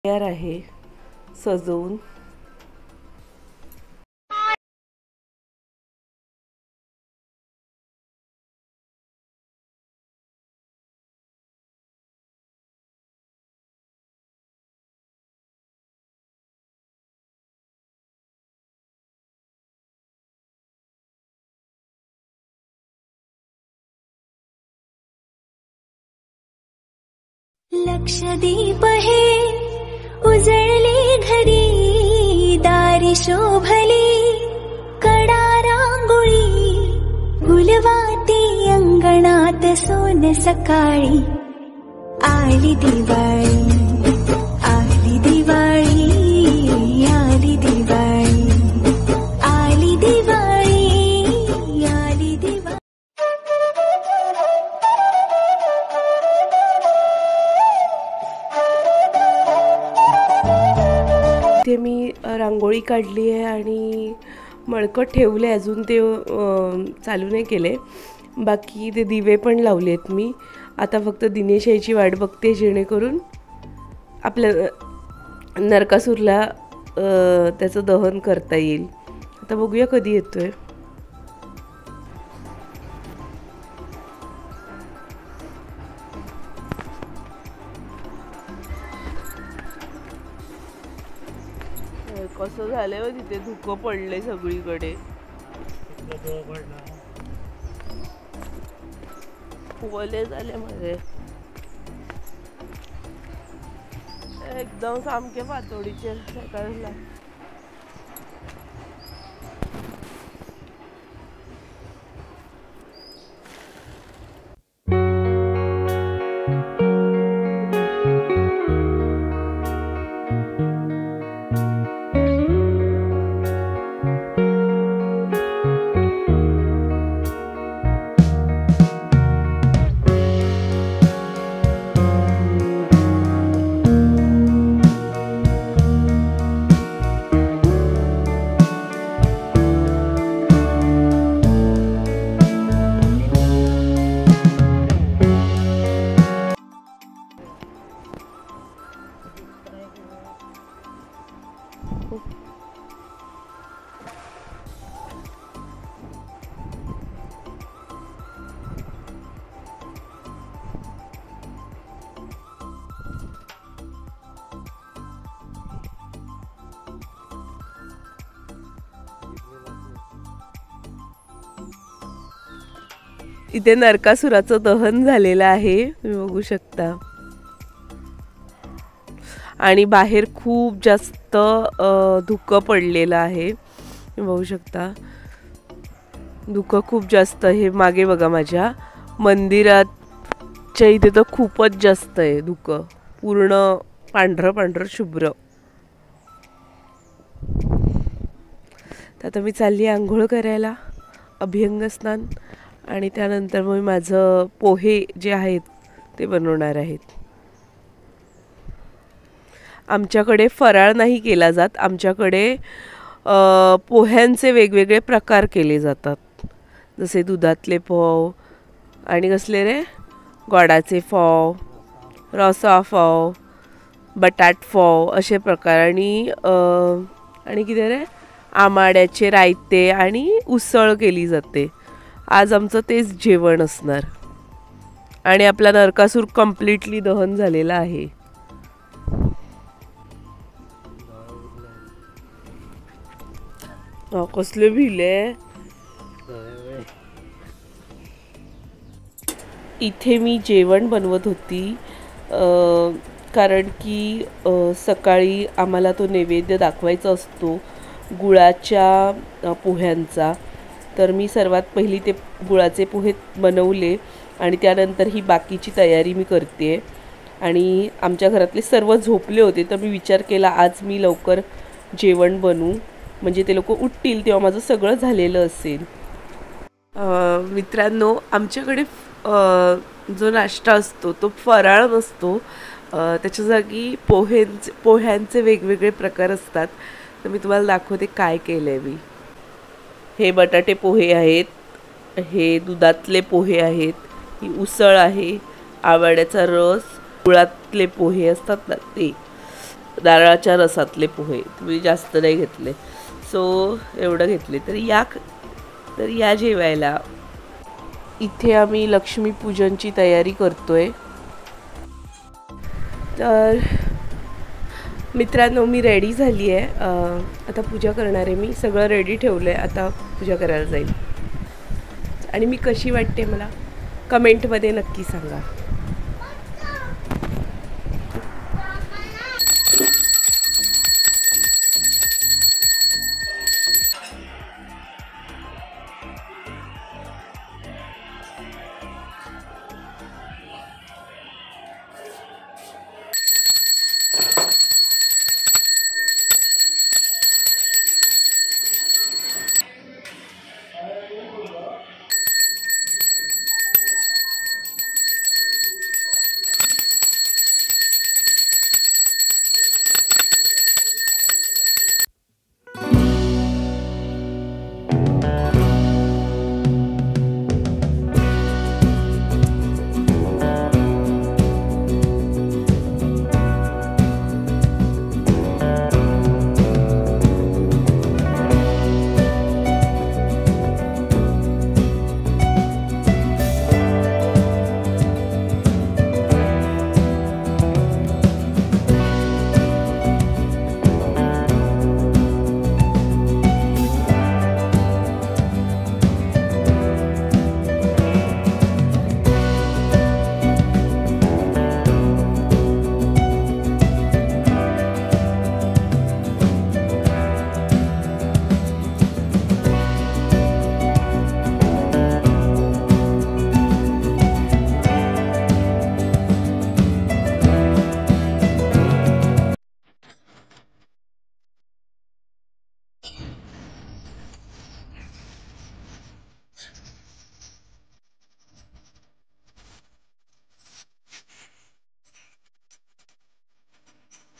तयार आहे सजवून. लक्षदीप हे उजळले घरी, दारी शोभली कडा रांगोळी, गुलवाती अंगणात सोन सकाळी. आली दिवाळी, आली दिवाळी, आली दिवाळी, आली दिवाळी, आली दिवाळी. इथे मी रांगोळी काढली आहे आणि मळकट ठेवले, अजून ते चालू नाही केले. बाकी ते दिवे पण लावले आहेत मी. आता फक्त दिनेशाईची वाट बघते जेणेकरून आपल्या नरकासूरला त्याचं दहन करता येईल. आता बघूया कधी येतोय. कसं झालंय हो, तिथे धुकं पडलंय सगळीकडे. ओले झाले मध्ये एकदम सामके पातोडीचे सकाळला. इथे नरकासुराचं दहन झालेलं आहे, तुम्ही बघू शकता. आणि बाहेर खूप जास्त धुकं पडलेलं आहे, तुम्ही बघू शकता. धुकं खूप जास्त. हे मागे बघा, माझ्या मंदिराच्या इथे तर खूपच जास्त आहे धुकं, पूर्ण पांढरं पांढरं शुभ्र. तर आता मी चालली आंघोळ करायला, अभ्यंग स्नान, आणि त्यानंतर मग माझं पोहे जे आहेत ते बनवणार आहेत. आमच्याकडे फराळ नाही केला जात, आमच्याकडे पोह्यांचे वेगवेगळे प्रकार केले जातात. जसे दुधातले पाव आणि कसले रे, गोडाचे पाव, रसा पाव, बटाट पाव असे प्रकार. आणि किती रे, आमाड्याचे रायते आणि उसळ केली जाते. आज आमचं तेच जेवण असणार. आणि आपला नरकासूर कम्प्लिटली दहन झालेला आहे. कसले भिले. इथे मी जेवण बनवत होती, कारण की सकाळी आम्हाला तो नैवेद्य दाखवायचा असतो गुळाच्या पोह्यांचा. तर मी सर्वात पहिली ते गुळाचे पोहे बनवले आणि त्यानंतर ही बाकीची तयारी मी करते. आणि आमच्या घरातले सर्व झोपले होते, तर मी विचार केला आज मी लवकर जेवण बनवू, म्हणजे ते लोक उठतील तेव्हा माझं सगळं झालेलं असेल. मित्रांनो, आमच्याकडे जो नाश्ता असतो तो फराळ नसतो, त्याच्या जागी पोह्यांचे वेगवेगळे प्रकार असतात. तर मी तुम्हाला दाखवते काय केलं आहे मी. हे बटाटे पोहे आहेत, हे दुधातले पोहे आहेत, ही उसळ आहे, आंबाड्याचा रस, गुळातले पोहे असतात ना ते, नारळाच्या रसातले पोहे, तुम्ही जास्त नाही घेतले, सो एवढं घेतले. तर या जेवायला. इथे आम्ही लक्ष्मीपूजनची तयारी करतोय. तर मित्रांनो, मी रेडी झाली आहे. आता पूजा करणार आहे. मी सगळं रेडी ठेवलं आहे, आता पूजा करायला जाईल. आणि मी कशी वाटते मला कमेंटमध्ये नक्की सांगा.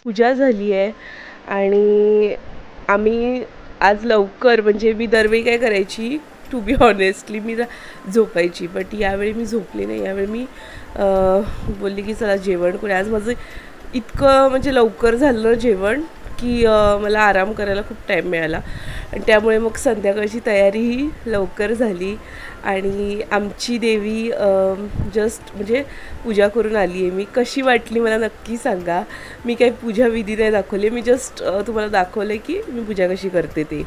पूजा झाली आहे आणि आम्ही आज लवकर, म्हणजे मी दरवेळी काय करायची, टू बी ऑनेस्टली मी झोपायची, बट यावेळी मी झोपली नाही. यावेळी मी बोलली की चला जेवण करूया. आज माझं इतकं म्हणजे लवकर झालं जेवण की मला आराम करायला खूप टाईम मिळाला आणि त्यामुळे मग संध्याकाळची तयारीही लवकर झाली. आणि आमची देवी जस्ट म्हणजे पूजा करून आली आहे. मी कशी वाटली मला नक्की सांगा. मी काही पूजा विधी नाही दाखवली, मी जस्ट तुम्हाला दाखवलं की मी पूजा कशी करते ते.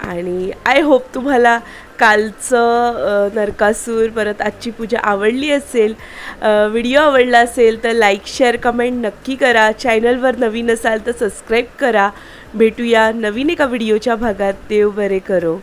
आणि आय होप तुम्हाला कालचं नरकासूर परत आजची पूजा आवडली असेल. व्हिडिओ आवडला असेल तर लाईक शेअर कमेंट नक्की करा. चॅनलवर नवीन असाल तर सबस्क्राईब करा. भेटूया नवीन एका व्हिडिओच्या भागात. देव बरे करो.